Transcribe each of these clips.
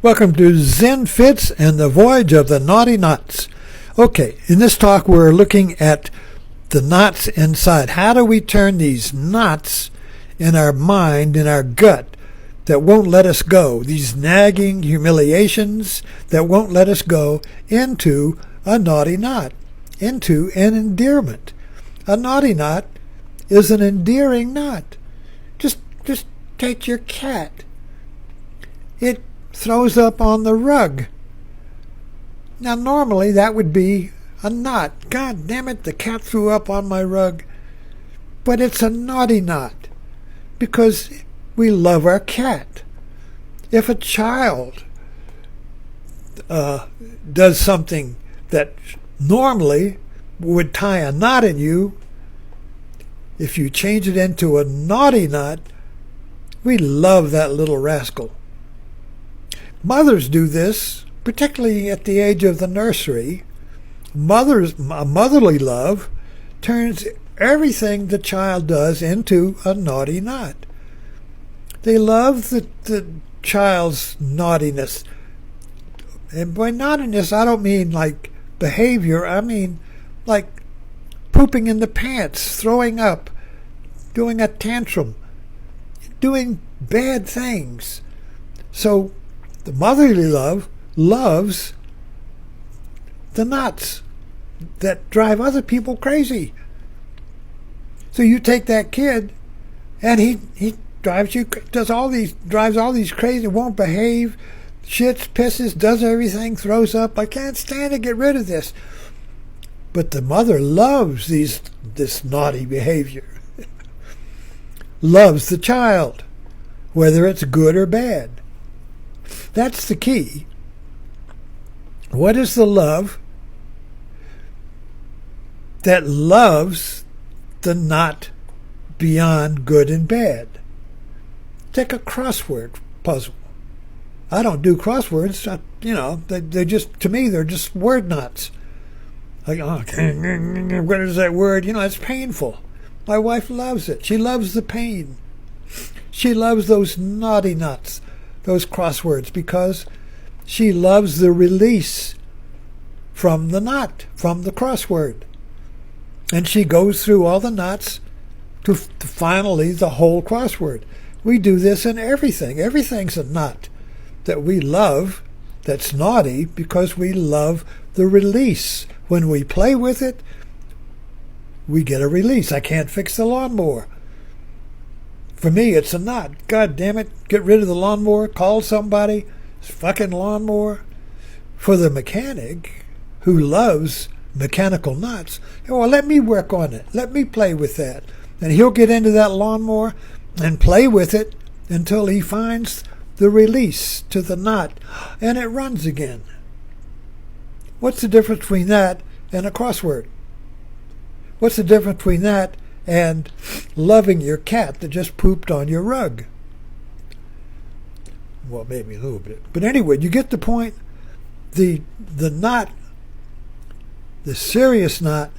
Welcome to Zen Fits and the Voyage of the Naughty Knots. Okay, in this talk we're looking at the knots inside. How do we turn these knots in our mind, in our gut, that won't let us go, these nagging humiliations that won't let us go, into a naughty knot, into an endearment. A naughty knot is an endearing knot. Just take your cat. It throws up on the rug. Now normally that would be a knot. God damn it, the cat threw up on my rug. But it's a naughty knot because we love our cat. If a child does something that normally would tie a knot in you, if you change it into a naughty knot, we love that little rascal. Mothers do this, particularly at the age of the nursery. Motherly love turns everything the child does into a naughty knot. They love the child's naughtiness. And by naughtiness, I don't mean like behavior. I mean like pooping in the pants, throwing up, doing a tantrum, doing bad things. So the motherly love loves the knots that drive other people crazy. So you take that kid, and he drives all these crazy, won't behave, shits, pisses, does everything, throws up. I can't stand to get rid of this. But the mother loves this naughty behavior. Loves the child, whether it's good or bad. That's the key. What is the love that loves the knot beyond good and bad? Take a crossword puzzle. I don't do crosswords. They just, to me, they're just word knots. Like, what is that word? It's painful. My wife loves it. She loves the pain. She loves those naughty knots, those crosswords, because she loves the release from the knot, from the crossword. And she goes through all the knots to finally the whole crossword. We do this in everything. Everything's a knot that we love, that's naughty, because we love the release. When we play with it, we get a release. I can't fix the lawnmower. For me, it's a knot. God damn it, get rid of the lawnmower, call somebody, it's fucking lawnmower. For the mechanic who loves mechanical knots, well, let me work on it. Let me play with that. And he'll get into that lawnmower and play with it until he finds the release to the knot, and it runs again. What's the difference between that and a crossword? What's the difference between that and loving your cat that just pooped on your rug? Well, maybe a little bit. But anyway, you get the point. The knot, the serious knot,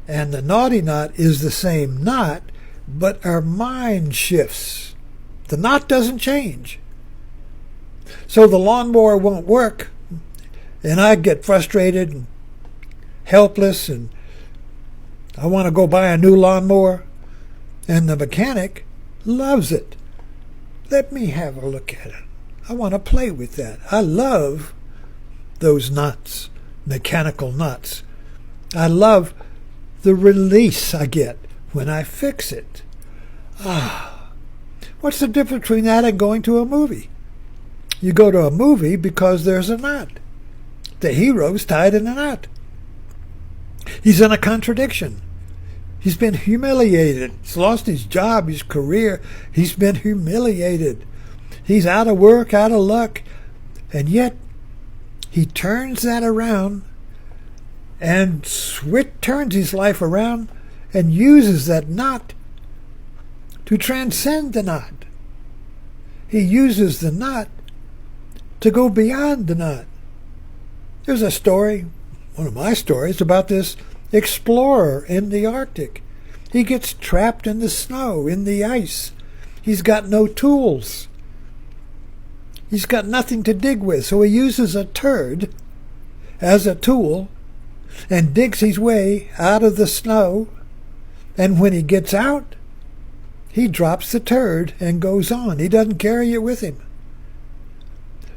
and the naughty knot is the same knot, but our mind shifts. The knot doesn't change. So the lawnmower won't work, and I get frustrated and helpless, and I want to go buy a new lawnmower, and the mechanic loves it. Let me have a look at it. I want to play with that. I love those knots, mechanical knots. I love the release I get when I fix it. What's the difference between that and going to a movie? You go to a movie because there's a knot. The hero's tied in a knot. He's in a contradiction. He's been humiliated. He's lost his job, his career. He's been humiliated. He's out of work, out of luck. And yet, he turns that around and turns his life around and uses that knot to transcend the knot. He uses the knot to go beyond the knot. There's a story, one of my stories, about this explorer in the Arctic. He gets trapped in the snow, in the ice. He's got no tools. He's got nothing to dig with, so he uses a turd as a tool and digs his way out of the snow. And when he gets out, he drops the turd and goes on. He doesn't carry it with him.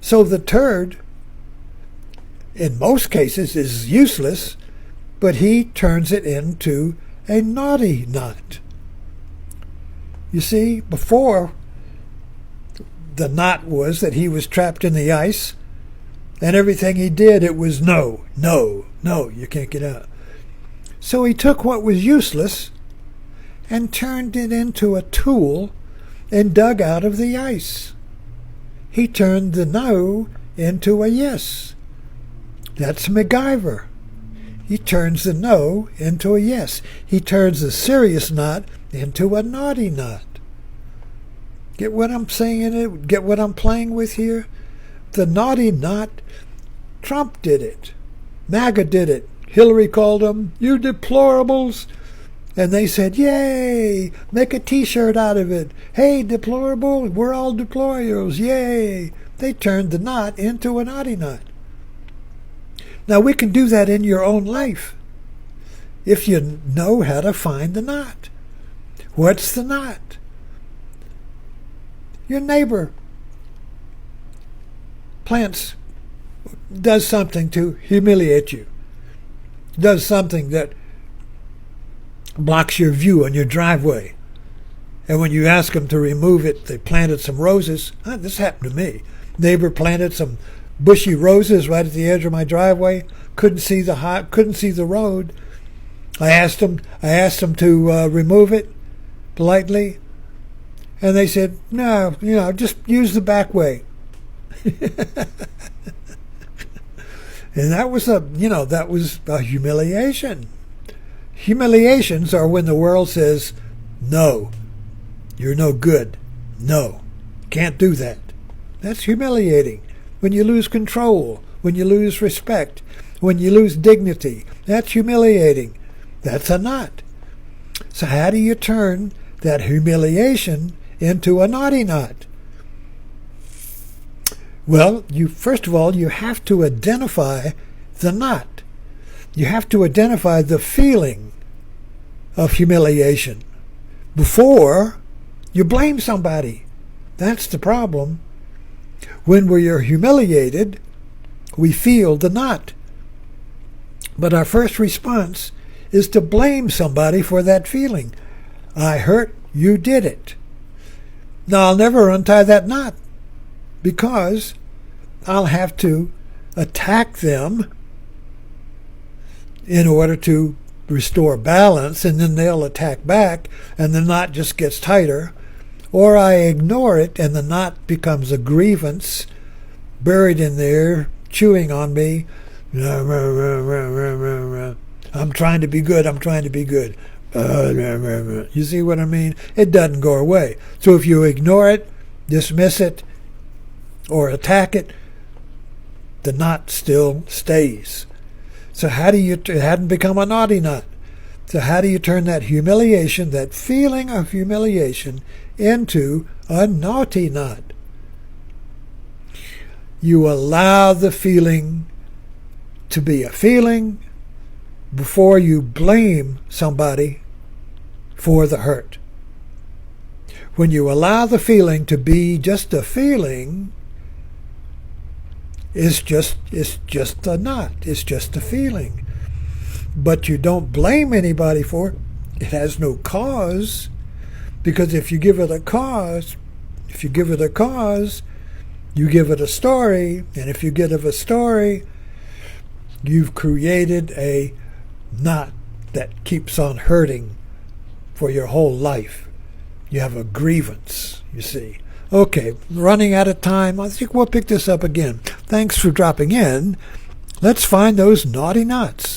So the turd, in most cases, is useless, but he turns it into a naughty knot. You see, before, the knot was that he was trapped in the ice, and everything he did, it was no, no, no, you can't get out. So he took what was useless and turned it into a tool and dug out of the ice. He turned the no into a yes. That's MacGyver. He turns the no into a yes. He turns the serious knot into a naughty knot. Get what I'm saying? Get what I'm playing with here? The naughty knot, Trump did it. MAGA did it. Hillary called them, "You deplorables." And they said, "Yay, make a t-shirt out of it. Hey, deplorable, we're all deplorables, yay." They turned the knot into a naughty knot. Now, we can do that in your own life if you know how to find the knot. What's the knot? Your neighbor does something to humiliate you, does something that blocks your view on your driveway. And when you ask them to remove it, they planted some roses. This happened to me. Neighbor planted some bushy roses right at the edge of my driveway. Couldn't see the road. I asked them to remove it politely, and they said, "No, just use the back way." And that was a humiliation. Humiliations are when the world says, "No, you're no good. No, can't do that." That's humiliating. When you lose control, when you lose respect, when you lose dignity, that's humiliating. That's a knot. So how do you turn that humiliation into a naughty knot? Well, first of all, you have to identify the knot. You have to identify the feeling of humiliation before you blame somebody. That's the problem. When we are humiliated, we feel the knot. But our first response is to blame somebody for that feeling. I hurt, you did it. Now, I'll never untie that knot because I'll have to attack them in order to restore balance, and then they'll attack back, and the knot just gets tighter. Or I ignore it, and the knot becomes a grievance buried in there, chewing on me. I'm trying to be good. I'm trying to be good. You see what I mean? It doesn't go away. So if you ignore it, dismiss it, or attack it, the knot still stays. So it hadn't become a naughty knot. So how do you turn that humiliation, that feeling of humiliation, into a naughty knot? You allow the feeling to be a feeling before you blame somebody for the hurt. When you allow the feeling to be just a feeling, it's just a knot. It's just a feeling. But you don't blame anybody for it. It has no cause, because if you give it a cause, you give it a story, and if you give it a story, you've created a knot that keeps on hurting for your whole life. You have a grievance, you see. Okay, running out of time. I think we'll pick this up again. Thanks for dropping in. Let's find those naughty knots.